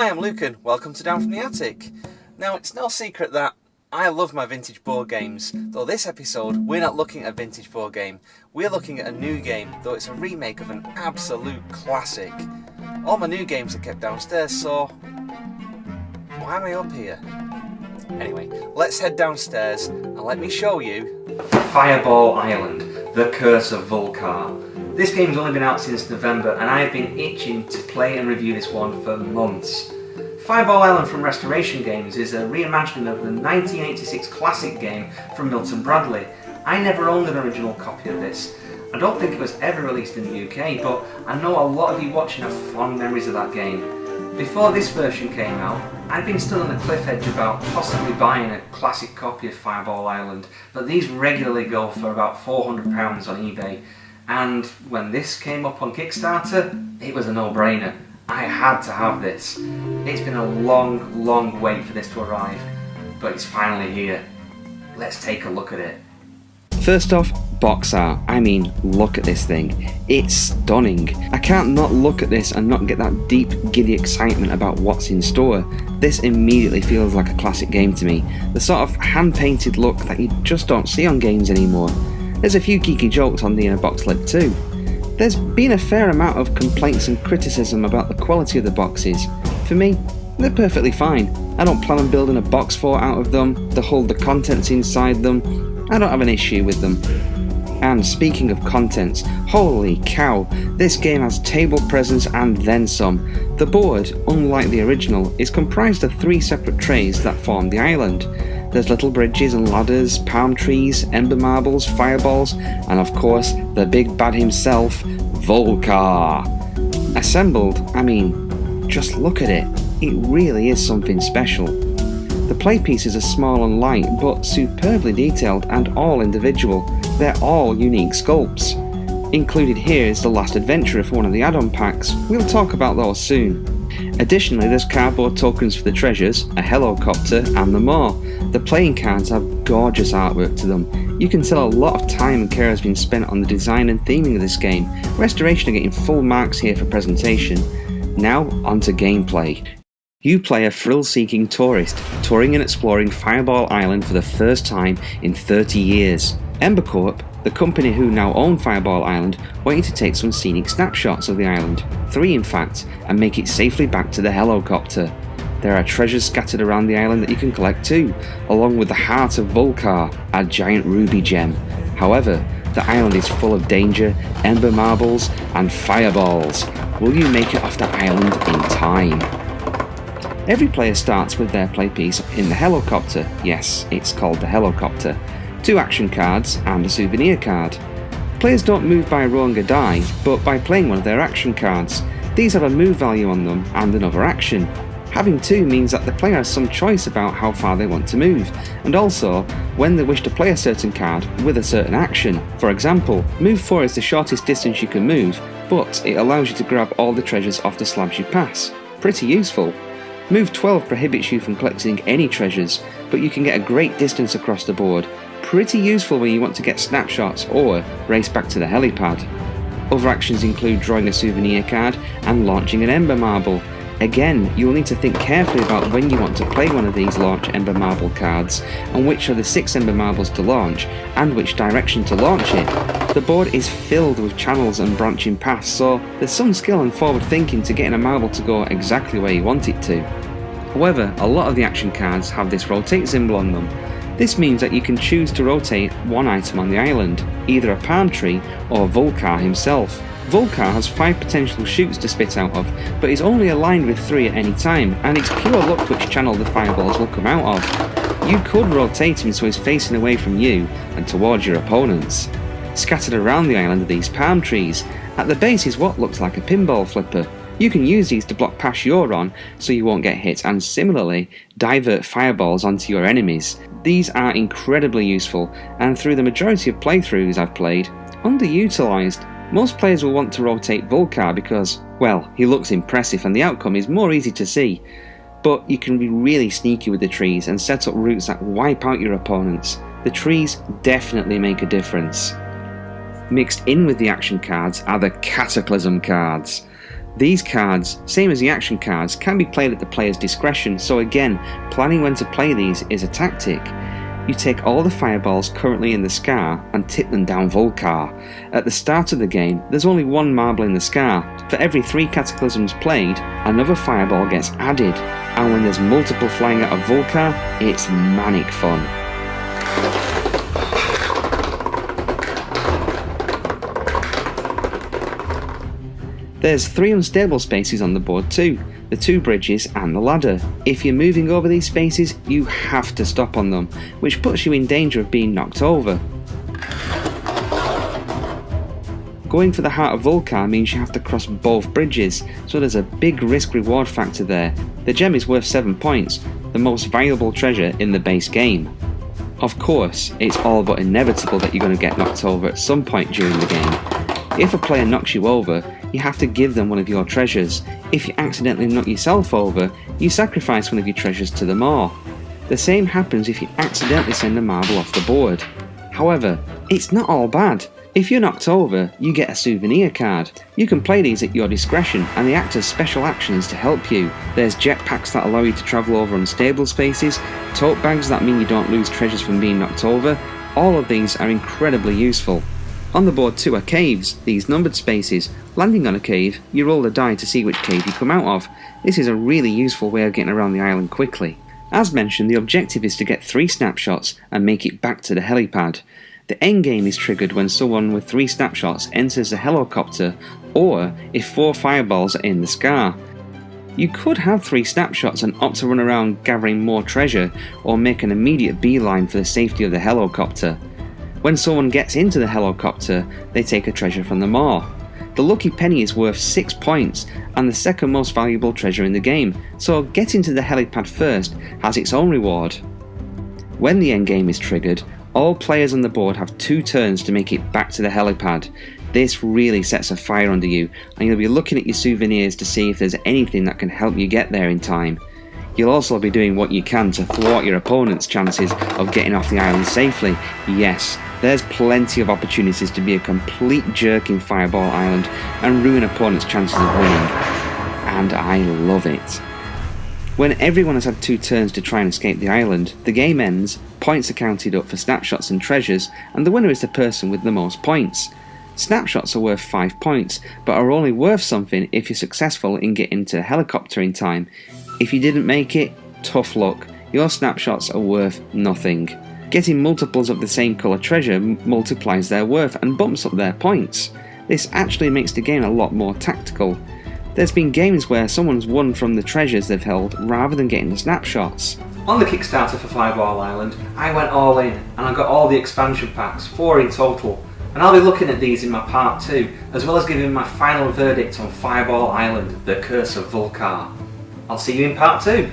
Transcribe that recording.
I'm Luke and welcome to Down from the Attic. Now, it's no secret that I love my vintage board games, though this episode we're not looking at a vintage board game, we're looking at a new game, though it's a remake of an absolute classic. All my new games are kept downstairs, so why am I up here? Anyway, let's head downstairs and let me show you Fireball Island, The Curse of Vul-Kar. This game's only been out since November and I have been itching to play and review this one for months. Fireball Island from Restoration Games is a reimagining of the 1986 classic game from Milton Bradley. I never owned an original copy of this. I don't think it was ever released in the UK, but I know a lot of you watching have fond memories of that game. Before this version came out, I'd been still on the cliff edge about possibly buying a classic copy of Fireball Island, but these regularly go for about £400 on eBay. And when this came up on Kickstarter, it was a no-brainer. I had to have this. It's been a long wait for this to arrive, but it's finally here. Let's take a look at it. First off, box art. I mean, look at this thing. It's stunning. I can't not look at this and not get that deep, giddy excitement about what's in store. This immediately feels like a classic game to me. The sort of hand-painted look that you just don't see on games anymore. There's a few geeky jokes on the inner box lid too. There's been a fair amount of complaints and criticism about the quality of the boxes. For me, they're perfectly fine. I don't plan on building a box fort out of them to hold the contents inside them. I don't have an issue with them. And speaking of contents, holy cow, this game has table presence and then some. The board, unlike the original, is comprised of 3 separate trays that form the island. There's little bridges and ladders, palm trees, ember marbles, fireballs, and of course, the big bad himself, Vul-Kar. Assembled, I mean, just look at it. It really is something special. The play pieces are small and light, but superbly detailed and all individual. They're all unique sculpts. Included here is the last adventurer for one of the add-on packs. We'll talk about those soon. Additionally, there's cardboard tokens for the treasures, a helicopter, and the more. The playing cards have gorgeous artwork to them. You can tell a lot of time and care has been spent on the design and theming of this game. Restoration are getting full marks here for presentation. Now, onto gameplay. You play a thrill-seeking tourist, touring and exploring Fireball Island for the first time in 30 years. Ember Corp, the company who now own Fireball Island, want you to take some scenic snapshots of the island, 3 in fact, and make it safely back to the helicopter. There are treasures scattered around the island that you can collect too, along with the heart of Vul-Kar, a giant ruby gem. However, the island is full of danger, ember marbles, and fireballs. Will you make it off the island in time? Every player starts with their playpiece in the helicopter. Yes, it's called the helicopter. 2 action cards and a souvenir card. Players don't move by rolling a die, but by playing one of their action cards. These have a move value on them and another action. Having 2 means that the player has some choice about how far they want to move, and also when they wish to play a certain card with a certain action. For example, move 4 is the shortest distance you can move, but it allows you to grab all the treasures off the slabs you pass. Pretty useful. Move 12 prohibits you from collecting any treasures, but you can get a great distance across the board. Pretty useful when you want to get snapshots or race back to the helipad. Other actions include drawing a souvenir card and launching an ember marble. Again, you'll need to think carefully about when you want to play one of these launch ember marble cards, and which are the 6 ember marbles to launch, and which direction to launch it. The board is filled with channels and branching paths, so there's some skill and forward thinking to getting a marble to go exactly where you want it to. However, a lot of the action cards have this rotate symbol on them. This means that you can choose to rotate one item on the island, either a palm tree or Vul-Kar himself. Vul-Kar has 5 potential shoots to spit out of, but is only aligned with 3 at any time, and it's pure luck which channel the fireballs will come out of. You could rotate him so he's facing away from you and towards your opponents. Scattered around the island are these palm trees. At the base is what looks like a pinball flipper. You can use these to block paths you're on so you won't get hit, and similarly divert fireballs onto your enemies. These are incredibly useful, and through the majority of playthroughs I've played, underutilised. Most players will want to rotate Vul-Kar because, well, he looks impressive and the outcome is more easy to see. But you can be really sneaky with the trees and set up routes that wipe out your opponents. The trees definitely make a difference. Mixed in with the action cards are the Cataclysm cards. These cards, same as the action cards, can be played at the player's discretion, so again, planning when to play these is a tactic. You take all the fireballs currently in the scar and tip them down Vul-Kar. At the start of the game, there's only one marble in the scar. For every 3 cataclysms played, another fireball gets added, and when there's multiple flying out of Vul-Kar, it's manic fun. There's 3 unstable spaces on the board too, the 2 bridges and the ladder. If you're moving over these spaces, you have to stop on them, which puts you in danger of being knocked over. Going for the heart of Vul-Kar means you have to cross both bridges, so there's a big risk-reward factor there. The gem is worth 7 points, the most valuable treasure in the base game. Of course, it's all but inevitable that you're going to get knocked over at some point during the game. If a player knocks you over, you have to give them one of your treasures. If you accidentally knock yourself over, you sacrifice one of your treasures to the maw. The same happens if you accidentally send a marble off the board. However, it's not all bad. If you're knocked over, you get a souvenir card. You can play these at your discretion and they act as special actions to help you. There's jetpacks that allow you to travel over unstable spaces, tote bags that mean you don't lose treasures from being knocked over. All of these are incredibly useful. On the board too are caves, these numbered spaces. Landing on a cave, you roll a die to see which cave you come out of. This is a really useful way of getting around the island quickly. As mentioned, the objective is to get 3 snapshots and make it back to the helipad. The endgame is triggered when someone with 3 snapshots enters the helicopter, or if 4 fireballs are in the scar. You could have 3 snapshots and opt to run around gathering more treasure, or make an immediate beeline for the safety of the helicopter. When someone gets into the helicopter, they take a treasure from the maw. The lucky penny is worth 6 points and the second most valuable treasure in the game, so getting to the helipad first has its own reward. When the endgame is triggered, all players on the board have 2 turns to make it back to the helipad. This really sets a fire under you, and you'll be looking at your souvenirs to see if there's anything that can help you get there in time. You'll also be doing what you can to thwart your opponent's chances of getting off the island safely. Yes, there's plenty of opportunities to be a complete jerk in Fireball Island and ruin opponents' chances of winning. And I love it. When everyone has had 2 turns to try and escape the island, the game ends, points are counted up for snapshots and treasures, and the winner is the person with the most points. Snapshots are worth 5 points, but are only worth something if you're successful in getting to the helicopter in time. If you didn't make it, tough luck. Your snapshots are worth nothing. Getting multiples of the same colour treasure multiplies their worth and bumps up their points. This actually makes the game a lot more tactical. There's been games where someone's won from the treasures they've held rather than getting the snapshots. On the Kickstarter for Fireball Island, I went all in and I got all the expansion packs, 4 in total. And I'll be looking at these in my part 2, as well as giving my final verdict on Fireball Island, The Curse of Vul-Kar. I'll see you in part 2.